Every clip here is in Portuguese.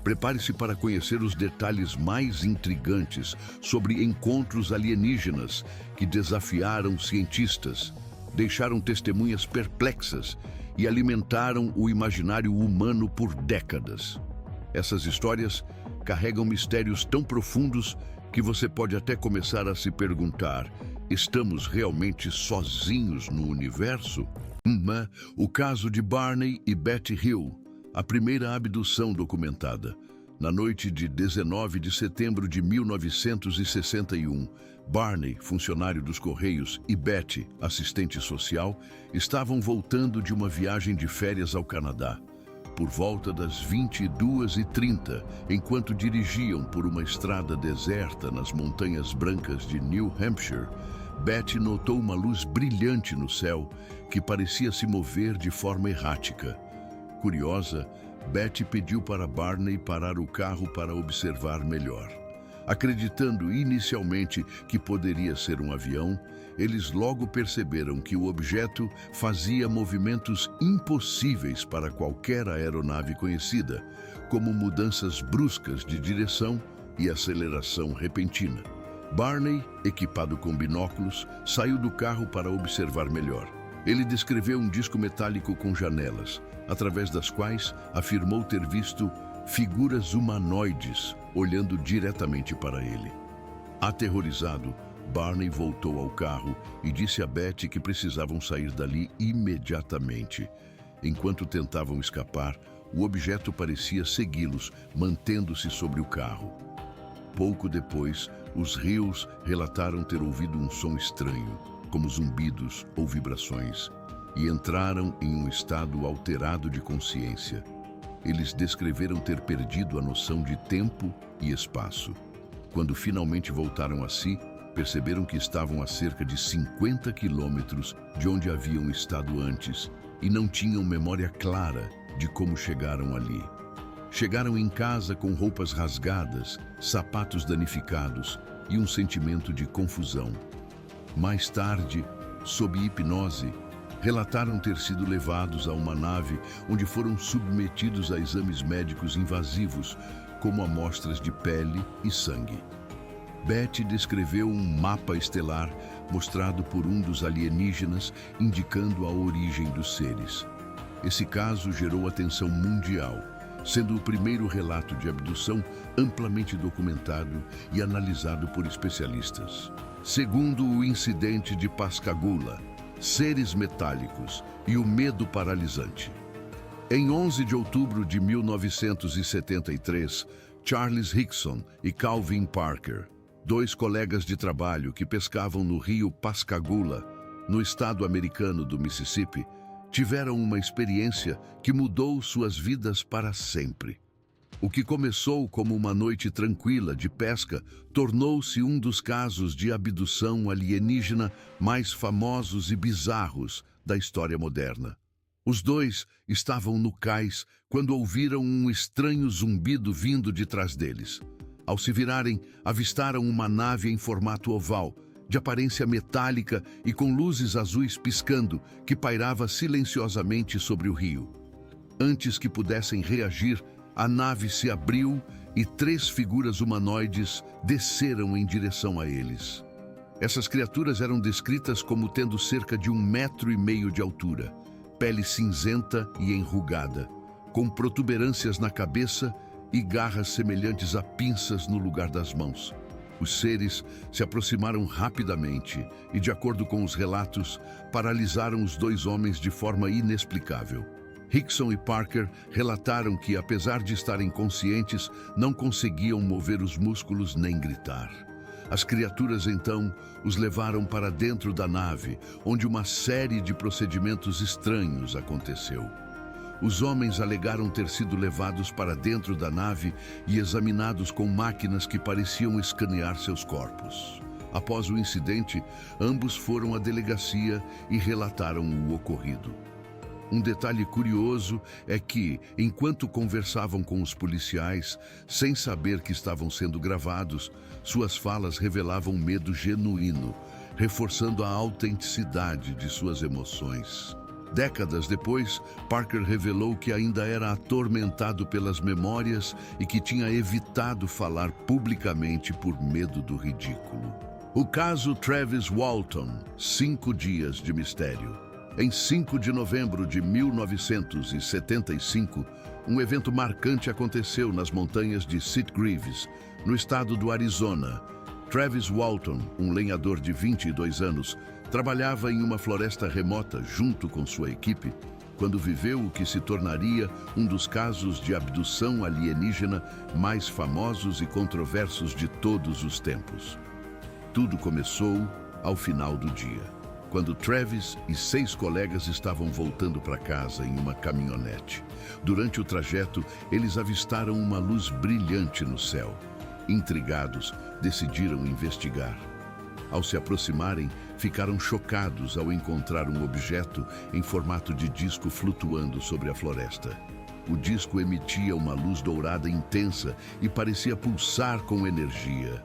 Prepare-se para conhecer os detalhes mais intrigantes sobre encontros alienígenas que desafiaram cientistas, deixaram testemunhas perplexas e alimentaram o imaginário humano por décadas. Essas histórias carregam mistérios tão profundos que você pode até começar a se perguntar: estamos realmente sozinhos no universo? O caso de Barney e Betty Hill, a primeira abdução documentada. Na noite de 19 de setembro de 1961, Barney, funcionário dos Correios, e Betty, assistente social, estavam voltando de uma viagem de férias ao Canadá. Por volta das 22h30, enquanto dirigiam por uma estrada deserta nas Montanhas Brancas de New Hampshire, Betty notou uma luz brilhante no céu que parecia se mover de forma errática. Curiosa, Betty pediu para Barney parar o carro para observar melhor. Acreditando inicialmente que poderia ser um avião, eles logo perceberam que o objeto fazia movimentos impossíveis para qualquer aeronave conhecida, como mudanças bruscas de direção e aceleração repentina. Barney, equipado com binóculos, saiu do carro para observar melhor. Ele descreveu um disco metálico com janelas, através das quais afirmou ter visto figuras humanoides olhando diretamente para ele. Aterrorizado, Barney voltou ao carro e disse a Betty que precisavam sair dali imediatamente. Enquanto tentavam escapar, o objeto parecia segui-los, mantendo-se sobre o carro. Pouco depois, os Hills relataram ter ouvido um som estranho, como zumbidos ou vibrações, e entraram em um estado alterado de consciência. Eles descreveram ter perdido a noção de tempo e espaço. Quando finalmente voltaram a si, perceberam que estavam a cerca de 50 quilômetros de onde haviam estado antes e não tinham memória clara de como chegaram ali. Chegaram em casa com roupas rasgadas, sapatos danificados e um sentimento de confusão. Mais tarde, sob hipnose, relataram ter sido levados a uma nave onde foram submetidos a exames médicos invasivos, como amostras de pele e sangue. Betty descreveu um mapa estelar mostrado por um dos alienígenas, indicando a origem dos seres. Esse caso gerou atenção mundial, sendo o primeiro relato de abdução amplamente documentado e analisado por especialistas. Segundo o incidente de Pascagoula, seres metálicos e o medo paralisante. Em 11 de outubro de 1973, Charles Hickson e Calvin Parker, dois colegas de trabalho que pescavam no rio Pascagoula, no estado americano do Mississippi, tiveram uma experiência que mudou suas vidas para sempre. O que começou como uma noite tranquila de pesca tornou-se um dos casos de abdução alienígena mais famosos e bizarros da história moderna. Os dois estavam no cais quando ouviram um estranho zumbido vindo de trás deles. Ao se virarem, avistaram uma nave em formato oval, de aparência metálica e com luzes azuis piscando, que pairava silenciosamente sobre o rio. Antes que pudessem reagir, a nave se abriu e 3 figuras humanoides desceram em direção a eles. Essas criaturas eram descritas como tendo cerca de 1,5 metros de altura, pele cinzenta e enrugada, com protuberâncias na cabeça e garras semelhantes a pinças no lugar das mãos. Os seres se aproximaram rapidamente e, de acordo com os relatos, paralisaram os 2 homens de forma inexplicável. Hickson e Parker relataram que, apesar de estarem conscientes, não conseguiam mover os músculos nem gritar. As criaturas, então, os levaram para dentro da nave, onde uma série de procedimentos estranhos aconteceu. Os homens alegaram ter sido levados para dentro da nave e examinados com máquinas que pareciam escanear seus corpos. Após o incidente, ambos foram à delegacia e relataram o ocorrido. Um detalhe curioso é que, enquanto conversavam com os policiais, sem saber que estavam sendo gravados, suas falas revelavam medo genuíno, reforçando a autenticidade de suas emoções. Décadas depois, Parker revelou que ainda era atormentado pelas memórias e que tinha evitado falar publicamente por medo do ridículo. O caso Travis Walton, 5 dias de mistério. Em 5 de novembro de 1975, um evento marcante aconteceu nas montanhas de Sitgreaves, no estado do Arizona. Travis Walton, um lenhador de 22 anos, trabalhava em uma floresta remota junto com sua equipe, quando viveu o que se tornaria um dos casos de abdução alienígena mais famosos e controversos de todos os tempos. Tudo começou ao final do dia, quando Travis e 6 colegas estavam voltando para casa em uma caminhonete. Durante o trajeto, eles avistaram uma luz brilhante no céu. Intrigados, decidiram investigar. Ao se aproximarem, ficaram chocados ao encontrar um objeto em formato de disco flutuando sobre a floresta. O disco emitia uma luz dourada intensa e parecia pulsar com energia.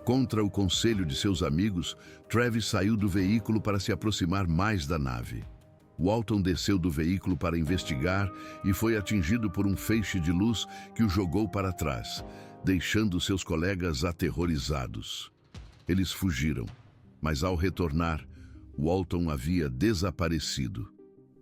Contra o conselho de seus amigos, Travis saiu do veículo para se aproximar mais da nave. Walton desceu do veículo para investigar e foi atingido por um feixe de luz que o jogou para trás, deixando seus colegas aterrorizados. Eles fugiram, mas ao retornar, Walton havia desaparecido.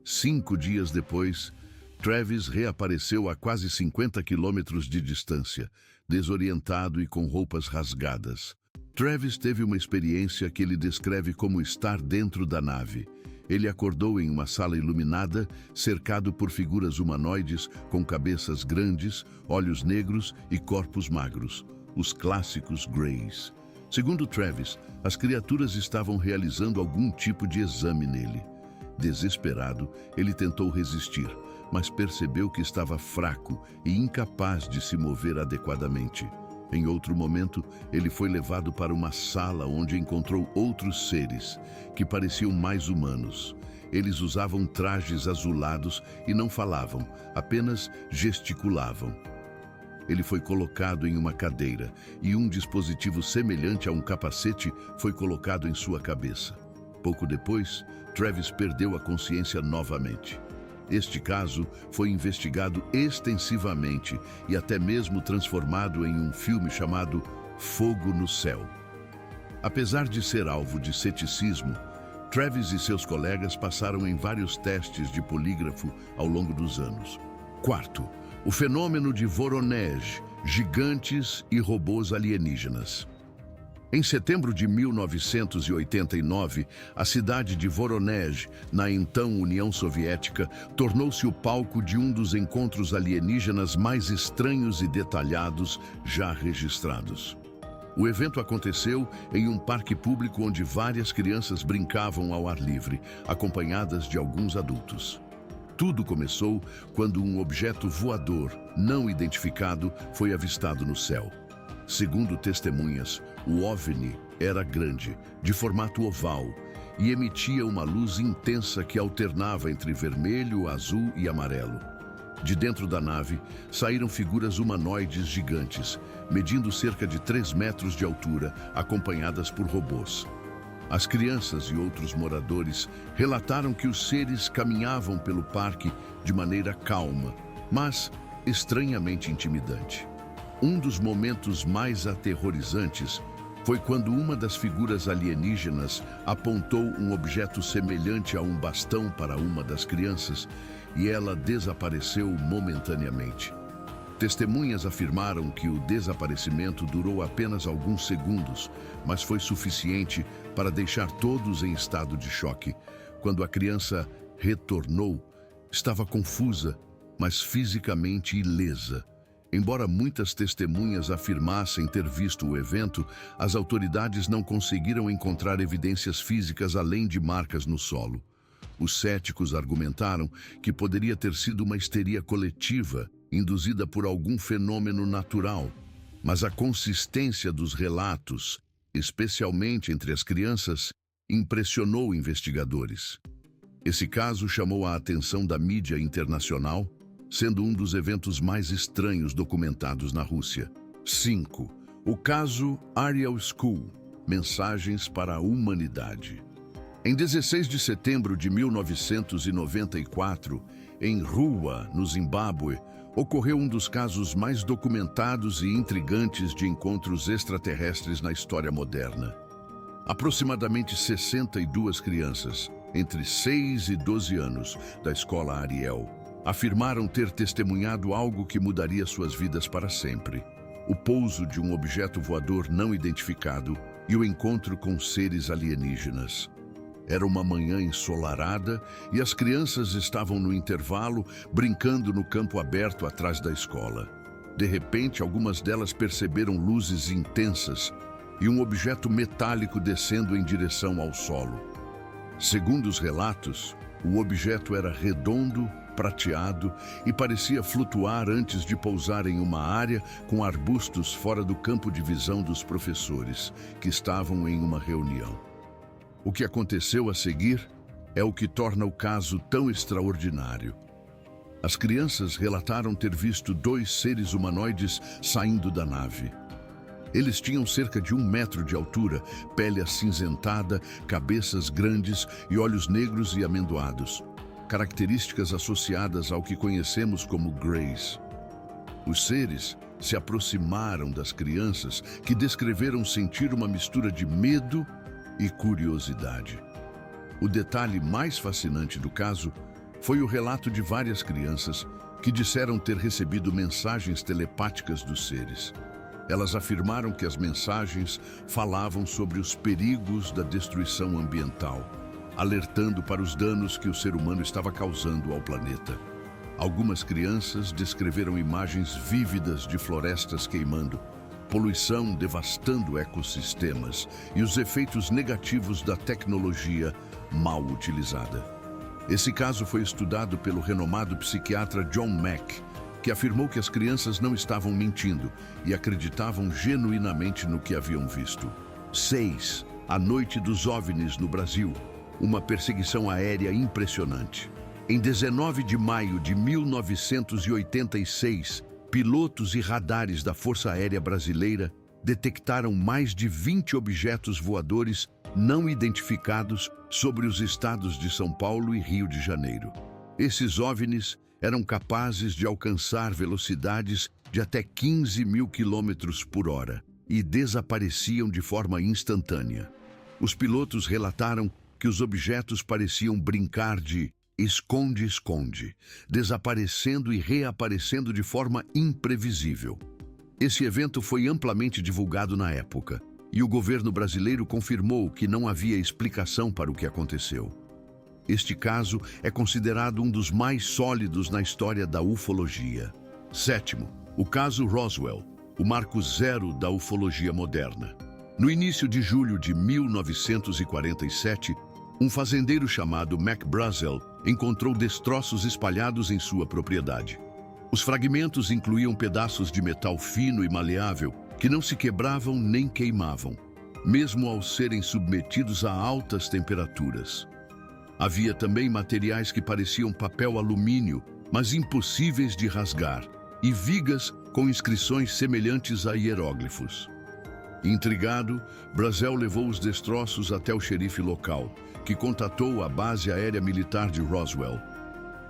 5 dias depois, Travis reapareceu a quase 50 quilômetros de distância, desorientado e com roupas rasgadas. Travis teve uma experiência que ele descreve como estar dentro da nave. Ele acordou em uma sala iluminada, cercado por figuras humanoides com cabeças grandes, olhos negros e corpos magros, os clássicos Greys. Segundo Travis, as criaturas estavam realizando algum tipo de exame nele. Desesperado, ele tentou resistir, mas percebeu que estava fraco e incapaz de se mover adequadamente. Em outro momento, ele foi levado para uma sala onde encontrou outros seres, que pareciam mais humanos. Eles usavam trajes azulados e não falavam, apenas gesticulavam. Ele foi colocado em uma cadeira e um dispositivo semelhante a um capacete foi colocado em sua cabeça. Pouco depois, Travis perdeu a consciência novamente. Este caso foi investigado extensivamente e até mesmo transformado em um filme chamado Fogo no Céu. Apesar de ser alvo de ceticismo, Travis e seus colegas passaram em vários testes de polígrafo ao longo dos anos. Quarto, o fenômeno de Voronezh, gigantes e robôs alienígenas. Em setembro de 1989, a cidade de Voronezh, na então União Soviética, tornou-se o palco de um dos encontros alienígenas mais estranhos e detalhados já registrados. O evento aconteceu em um parque público onde várias crianças brincavam ao ar livre, acompanhadas de alguns adultos. Tudo começou quando um objeto voador não identificado foi avistado no céu. Segundo testemunhas, o OVNI era grande, de formato oval, e emitia uma luz intensa que alternava entre vermelho, azul e amarelo. De dentro da nave, saíram figuras humanoides gigantes, medindo cerca de 3 metros de altura, acompanhadas por robôs. As crianças e outros moradores relataram que os seres caminhavam pelo parque de maneira calma, mas estranhamente intimidante. Um dos momentos mais aterrorizantes foi quando uma das figuras alienígenas apontou um objeto semelhante a um bastão para uma das crianças e ela desapareceu momentaneamente. Testemunhas afirmaram que o desaparecimento durou apenas alguns segundos, mas foi suficiente para deixar todos em estado de choque. Quando a criança retornou, estava confusa, mas fisicamente ilesa. Embora muitas testemunhas afirmassem ter visto o evento, as autoridades não conseguiram encontrar evidências físicas além de marcas no solo. Os céticos argumentaram que poderia ter sido uma histeria coletiva, induzida por algum fenômeno natural, mas a consistência dos relatos, especialmente entre as crianças, impressionou investigadores. Esse caso chamou a atenção da mídia internacional, sendo um dos eventos mais estranhos documentados na Rússia. 5. O caso Ariel School, Mensagens para a Humanidade. Em 16 de setembro de 1994, em Ruwa, no Zimbábue, ocorreu um dos casos mais documentados e intrigantes de encontros extraterrestres na história moderna. Aproximadamente 62 crianças, entre 6 e 12 anos, da escola Ariel, afirmaram ter testemunhado algo que mudaria suas vidas para sempre: o pouso de um objeto voador não identificado e o encontro com seres alienígenas. Era uma manhã ensolarada e as crianças estavam no intervalo, brincando no campo aberto atrás da escola. De repente, algumas delas perceberam luzes intensas e um objeto metálico descendo em direção ao solo. Segundo os relatos, o objeto era redondo, prateado e parecia flutuar antes de pousar em uma área com arbustos fora do campo de visão dos professores, que estavam em uma reunião. O que aconteceu a seguir é o que torna o caso tão extraordinário. As crianças relataram ter visto 2 seres humanoides saindo da nave. Eles tinham cerca de 1 metro de altura, pele acinzentada, cabeças grandes e olhos negros e amendoados, características associadas ao que conhecemos como Greys. Os seres se aproximaram das crianças, que descreveram sentir uma mistura de medo e curiosidade. O detalhe mais fascinante do caso foi o relato de várias crianças que disseram ter recebido mensagens telepáticas dos seres. Elas afirmaram que as mensagens falavam sobre os perigos da destruição ambiental, alertando para os danos que o ser humano estava causando ao planeta. Algumas crianças descreveram imagens vívidas de florestas queimando, poluição devastando ecossistemas e os efeitos negativos da tecnologia mal utilizada. Esse caso foi estudado pelo renomado psiquiatra John Mack, que afirmou que as crianças não estavam mentindo e acreditavam genuinamente no que haviam visto. 6. A Noite dos OVNIs no Brasil. Uma perseguição aérea impressionante. Em 19 de maio de 1986, pilotos e radares da Força Aérea Brasileira detectaram mais de 20 objetos voadores não identificados sobre os estados de São Paulo e Rio de Janeiro. Esses OVNIs eram capazes de alcançar velocidades de até 15.000 quilômetros por hora e desapareciam de forma instantânea. Os pilotos relataram que os objetos pareciam brincar de esconde-esconde, desaparecendo e reaparecendo de forma imprevisível. Esse evento foi amplamente divulgado na época, e o governo brasileiro confirmou que não havia explicação para o que aconteceu. Este caso é considerado um dos mais sólidos na história da ufologia. 7. O caso Roswell, o marco zero da ufologia moderna. No início de julho de 1947, um fazendeiro chamado Mac Brazel encontrou destroços espalhados em sua propriedade. Os fragmentos incluíam pedaços de metal fino e maleável que não se quebravam nem queimavam, mesmo ao serem submetidos a altas temperaturas. Havia também materiais que pareciam papel alumínio, mas impossíveis de rasgar, e vigas com inscrições semelhantes a hieróglifos. Intrigado, Brazel levou os destroços até o xerife local, que contatou a base aérea militar de Roswell.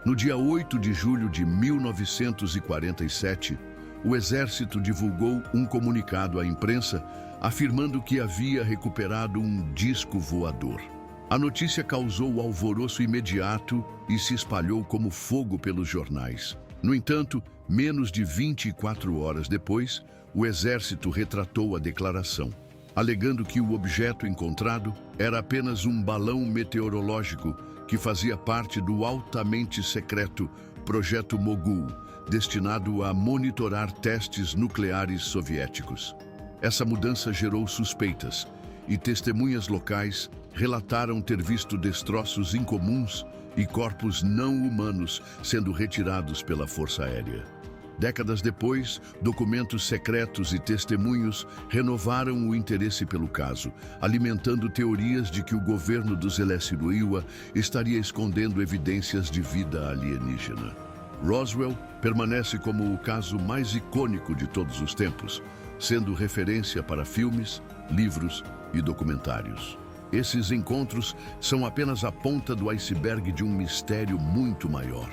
No dia 8 de julho de 1947, o exército divulgou um comunicado à imprensa afirmando que havia recuperado um disco voador. A notícia causou alvoroço imediato e se espalhou como fogo pelos jornais. No entanto, menos de 24 horas depois, o exército retratou a declaração, alegando que o objeto encontrado era apenas um balão meteorológico que fazia parte do altamente secreto Projeto Mogul, destinado a monitorar testes nucleares soviéticos. Essa mudança gerou suspeitas, e testemunhas locais relataram ter visto destroços incomuns e corpos não humanos sendo retirados pela Força Aérea. Décadas depois, documentos secretos e testemunhos renovaram o interesse pelo caso, alimentando teorias de que o governo do Zelensky estaria escondendo evidências de vida alienígena. Roswell permanece como o caso mais icônico de todos os tempos, sendo referência para filmes, livros e documentários. Esses encontros são apenas a ponta do iceberg de um mistério muito maior.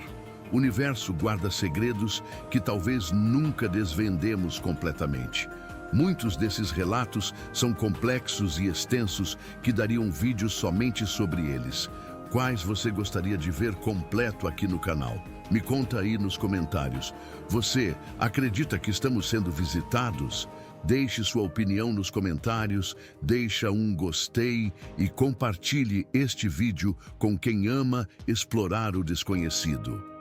O universo guarda segredos que talvez nunca desvendemos completamente. Muitos desses relatos são complexos e extensos que dariam vídeos somente sobre eles. Quais você gostaria de ver completo aqui no canal? Me conta aí nos comentários. Você acredita que estamos sendo visitados? Deixe sua opinião nos comentários, deixa um gostei e compartilhe este vídeo com quem ama explorar o desconhecido.